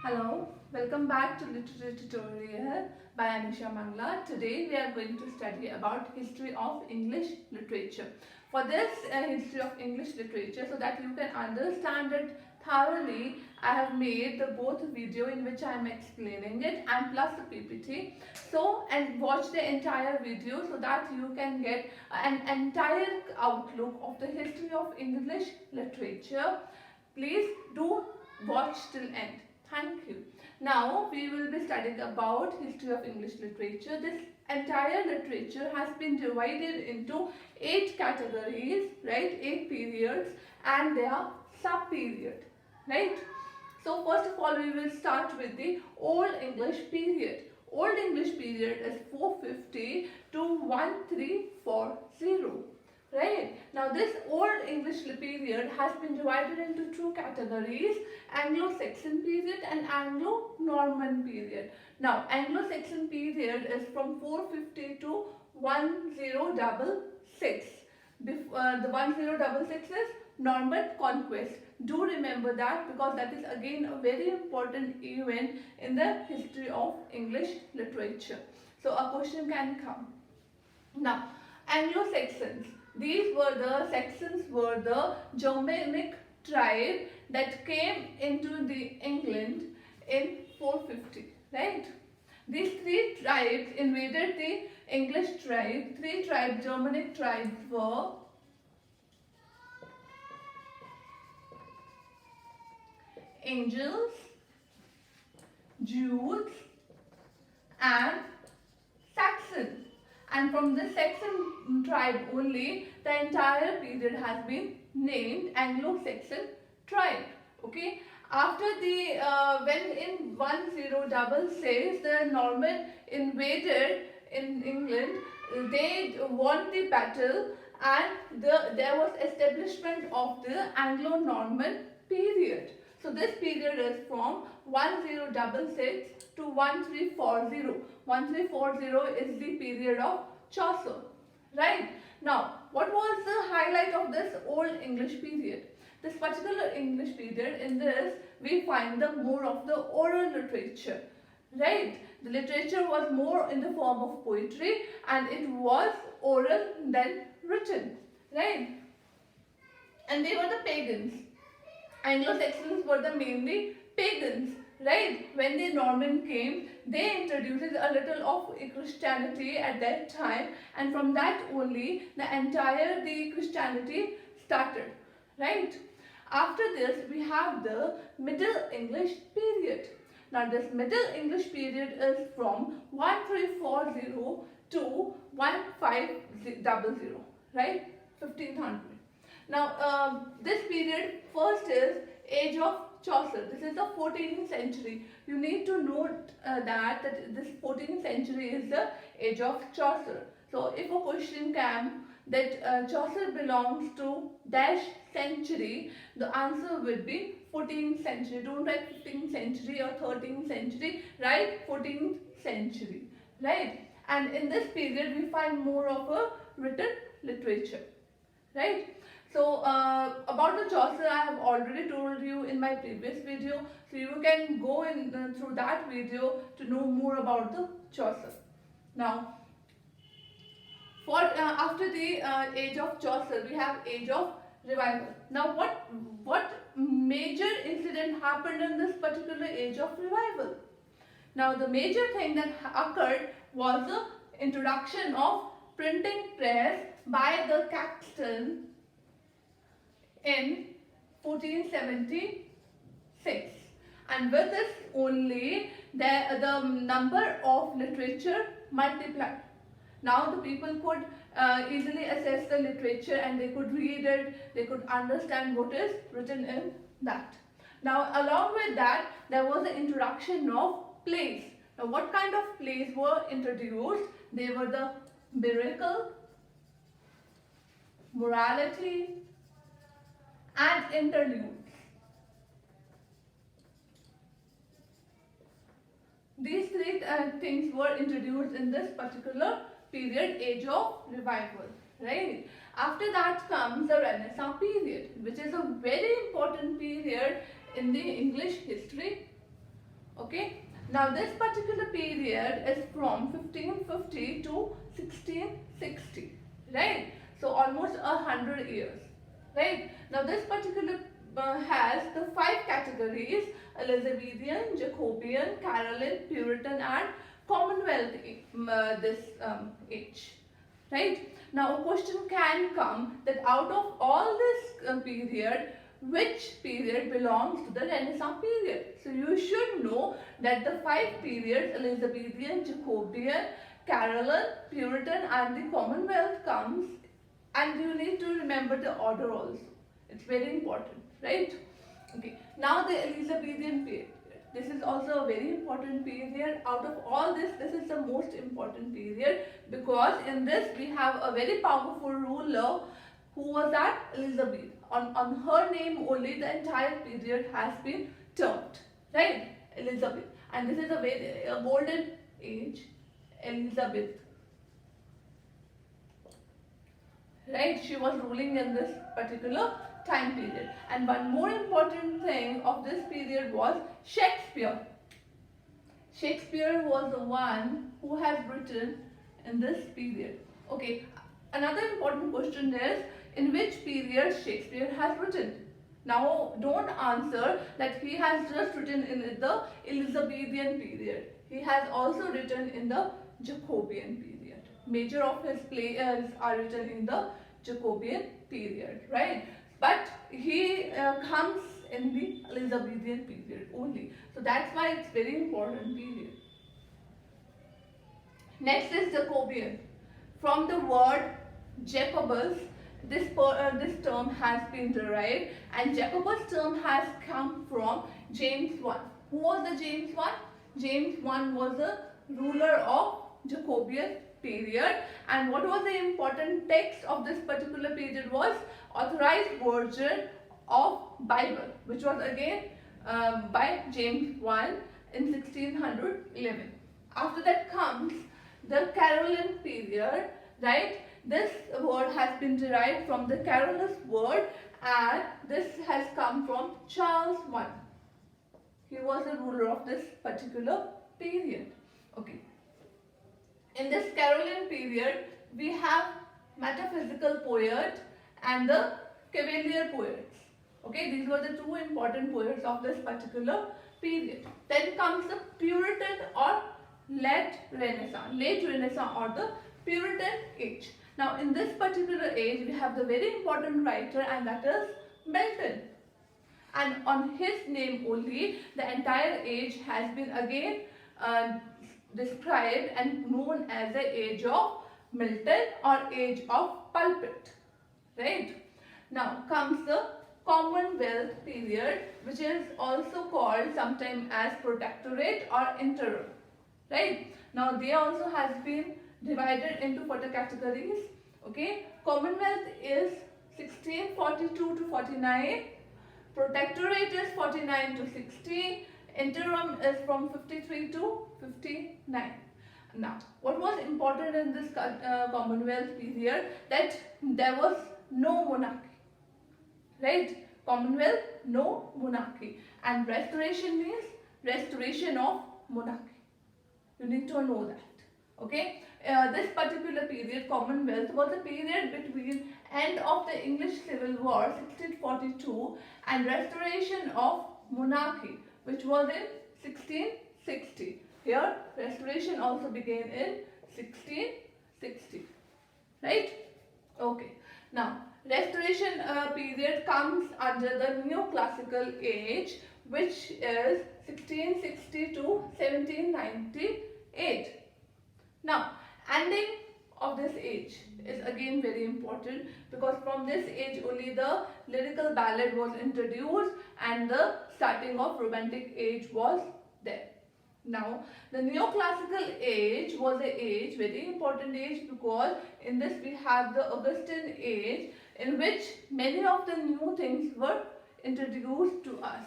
Hello, welcome back to Literature Tutorial by Anisha Mangla. Today we are going to study about history of English literature. For this history of English literature, so that you can understand it thoroughly, I have made the both video in which I am explaining it and plus the PPT. So and watch the entire video so that you can get an entire outlook of the history of English literature. Please do watch till end. Thank you. Now we will be studying about history of English literature. This entire literature has been divided into 8 categories, right? 8 periods and their sub-period, right? So first of all we will start with the Old English period. Old English period is 450 to 1340. Right. Now this Old English period has been divided into two categories, Anglo-Saxon period and Anglo-Norman period. Now Anglo-Saxon period is from 450 to 1066. The 1066 is Norman conquest. Do remember that because that is again a very important event in the history of English literature. So a question can come. Now Anglo-Saxons. These were the Saxons were the Germanic tribe that came into the England in 450, right? These three tribes invaded the English tribe. Three tribes, Germanic tribes were Angles, Jutes, and Saxon. And from this Saxon tribe only, the entire period has been named Anglo-Saxon tribe. Okay. After the when in 1066 the Norman invaded in England, they won the battle and there was establishment of the Anglo-Norman period. So this period is from 1066 to 1340. 1340 is the period of Chaucer. Right? Now, what was the highlight of this Old English period? This particular English period, in this we find the more of the oral literature. Right? The literature was more in the form of poetry and it was oral than written. Right? And they were the pagans. Anglo-Saxons were the mainly pagans, right? When the Norman came, they introduced a little of Christianity at that time, and from that only the Christianity started, right? After this, we have the Middle English period. Now, this Middle English period is from 1340 to 1500, right? 1500. Now, this period first is age of Chaucer. This is the 14th century. You need to note that this 14th century is the age of Chaucer. So, if a question comes that Chaucer belongs to dash century, the answer will be 14th century. Don't write 15th century or 13th century, write 14th century, right? And in this period, we find more of a written literature, right? So about the Chaucer, I have already told you in my previous video. So you can go in through that video to know more about the Chaucer. Now, for after the age of Chaucer, we have age of revival. Now, what major incident happened in this particular age of revival? Now, the major thing that occurred was the introduction of printing press by the Caxton in 1476, and with this only the number of literature multiplied. Now the people could easily assess the literature and they could read it, they could understand what is written in that. Now along with that there was the introduction of plays. Now what kind of plays were introduced? They were the miracle, morality, and interludes. These three things were introduced in this particular period, age of revival, right? After that comes the Renaissance period, which is a very important period in the English history. Okay. Now this particular period is from 1550 to 1660, right? So almost 100 years, right? Now this particular has the 5 categories: Elizabethan, Jacobean, Caroline, Puritan, and Commonwealth age, right? Now a question can come that out of all this period, which period belongs to the Renaissance period? So you should know that the 5 periods, Elizabethan, Jacobean, Caroline, Puritan, and the Commonwealth comes, and you need to remember the order also. It's very important, right? Okay. Now the Elizabethan period. This is also a very important period. Out of all this is the most important period, because in this we have a very powerful ruler who was that Elizabeth. On her name only the entire period has been termed, right? Elizabeth. And this is a golden age, Elizabeth. Right? She was ruling in this particular time period. And one more important thing of this period was Shakespeare. Shakespeare was the one who has written in this period. Okay, another important question is, in which period Shakespeare has written? Now don't answer that he has just written in the Elizabethan period. He has also written in the Jacobean period. Major of his plays are written in the Jacobean period, right? But he comes in the Elizabethan period only. So that's why it's very important period. Next is Jacobean. From the word Jacobus, this term has been derived, and Jacobus term has come from James I. Who was the James I? James I was the ruler of Jacobean period, and what was the important text of this particular period was authorized version of Bible, which was again by James I in 1611. After that comes the Caroline period, right? This word has been derived from the Carolus word, and this has come from Charles I. He was the ruler of this particular period. Okay. In this Caroline period, we have metaphysical poet and the cavalier poets. Okay, these were the two important poets of this particular period. Then comes the Puritan or late Renaissance or the Puritan age. Now in this particular age, we have the very important writer, and that is Milton. And on his name only, the entire age has been again described and known as the age of Milton or age of pulpit, right? Now comes the Commonwealth period, which is also called sometimes as protectorate or interim, right? Now they also has been divided into 40 categories. Okay, Commonwealth is 1642 to 49, protectorate is 49 to 60, interim is from 53 to 59. Now, what was important in this Commonwealth period, that there was no monarchy, right? Commonwealth, no monarchy, and restoration means restoration of monarchy. You need to know that. Okay, this particular period, Commonwealth, was a period between end of the English Civil War 1642 and restoration of monarchy, which was in 1660. Here restoration also began in 1660, right? Okay, now restoration period comes under the neoclassical age, which is 1660 to 1798. Now, ending of this age is again very important, because from this age only the lyrical ballad was introduced and the starting of romantic age was there. Now, the neoclassical age was a age, very important age, because in this we have the Augustan age, in which many of the new things were introduced to us,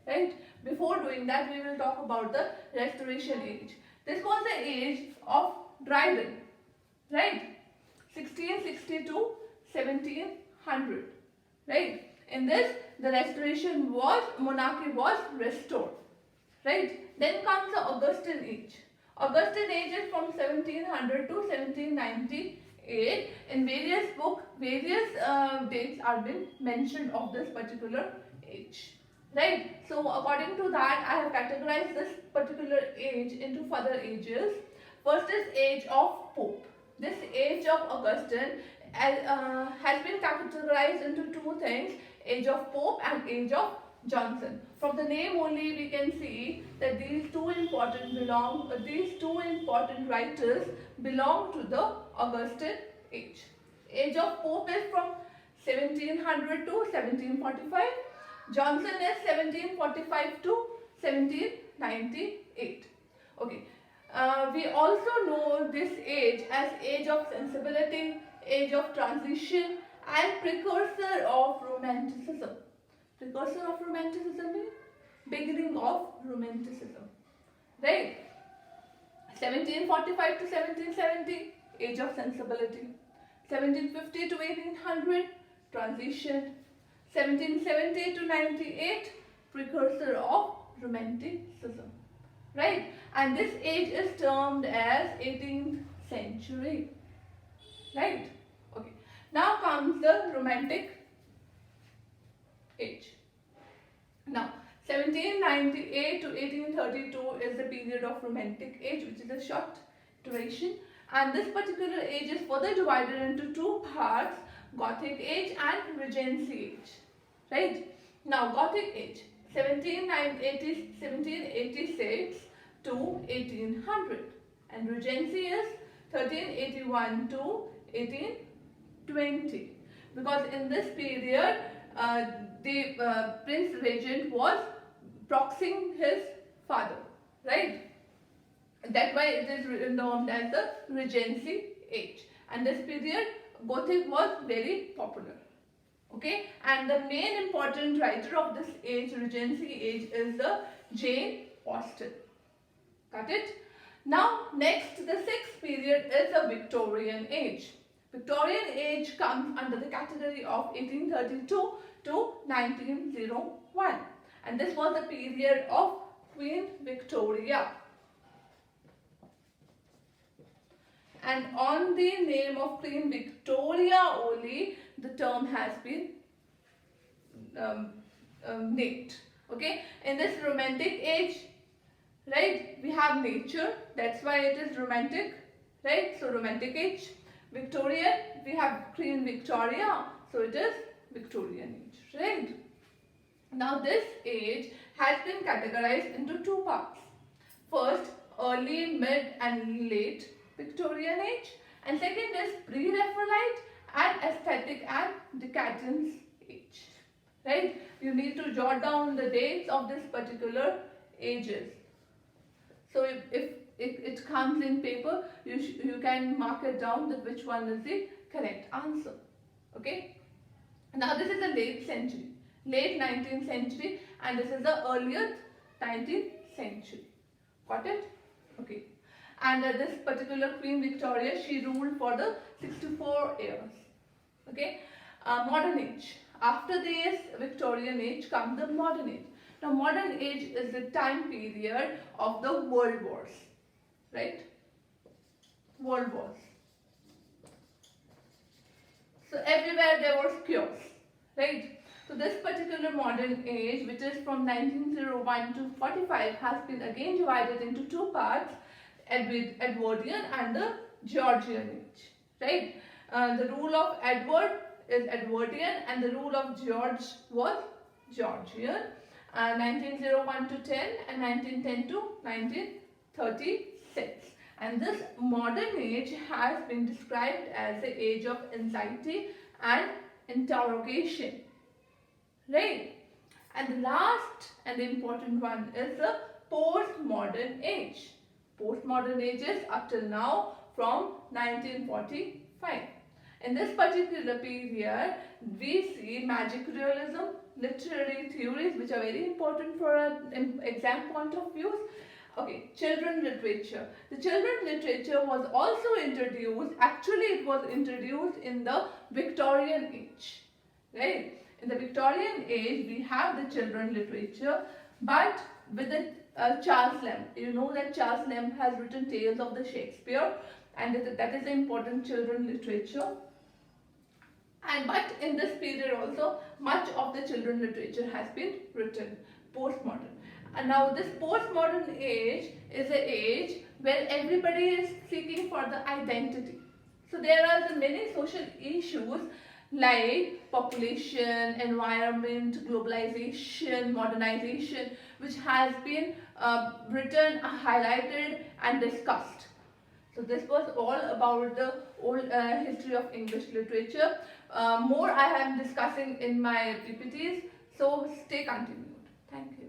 right? Before doing that, we will talk about the Restoration age. This was the age of Dryden, right? 1660 to 1700, right? In this, the restoration was, monarchy was restored, right? Then comes the Augustan age. Augustan age is from 1700 to 1798. In various books, various dates are been mentioned of this particular age, right? So according to that, I have categorized this particular age into further ages. First is age of Pope. This age of Augustine has been categorized into two things: age of Pope and age of Johnson. From the name only we can see that these two important writers belong to the Augustan age. Age of Pope is from 1700 to 1745. Johnson is 1745 to 1798. Okay. We also know this age as age of sensibility, age of transition, and precursor of Romanticism. Precursor of Romanticism means beginning of Romanticism, right? 1745 to 1770, age of sensibility. 1750 to 1800, transition. 1770 to 98, precursor of Romanticism, right? And this age is termed as 18th century, right? Okay. Now comes the Romantic age. Now 1798 to 1832 is the period of Romantic age, which is a short duration, and this particular age is further divided into two parts: Gothic age and Regency age, right? Now Gothic age, 1786 to 1800, and Regency is 1381 to 1820, because in this period the Prince Regent was proxying his father, right? That's why it is known as the Regency age, and this period Gothic was very popular. Okay, and the main important writer of this age, Regency age, is the Jane Austen. Got it? Now next, the sixth period is the Victorian age. Victorian age comes under the category of 1832 to 1901, and this was the period of Queen Victoria. And on the name of Queen Victoria only the term has been named. Okay, in this Romantic age, right, we have nature, that's why it is romantic, right? So Romantic age. Victorian, we have Queen Victoria, so it is Victorian age, right? Now this age has been categorized into two parts. First, early, mid and late Victorian age, and second is pre-Raphaelite and aesthetic and decadence age, right? You need to jot down the dates of this particular ages. So if it comes in paper, you can mark it down that which one is the correct answer. Okay. Now this is the late century, late 19th century, and this is the earlier 19th century. Got it? Okay. And this particular Queen Victoria, she ruled for the 64 years. Okay. Modern age. After this Victorian age comes the modern age. Now modern age is the time period of the world wars, right? World wars. So everywhere there was chaos, right? So this particular modern age, which is from 1901 to 45, has been again divided into two parts: Edwardian and the Georgian age, right? The rule of Edward is Edwardian and the rule of George was Georgian. 1901 to 10 and 1910 to 1936. And this modern age has been described as the age of anxiety and interrogation, right? And the last and the important one is the postmodern age. Postmodern age is up till now from 1945. In this particular period, we see magic realism, literary theories, which are very important for an exam point of view. Okay, children literature. The children literature was also introduced, actually it was introduced in the Victorian age, right? In the Victorian age, we have the children literature, but with the Charles Lamb. You know that Charles Lamb has written Tales of the Shakespeare, and that is the important children literature. And but in this period also, much of the children literature has been written, postmodern. And now this postmodern age is an age where everybody is seeking for the identity. So there are the many social issues like population, environment, globalization, modernization, which has been written, highlighted and discussed. So this was all about the old history of English literature. More I am discussing in my PPTs, so stay continued. Thank you.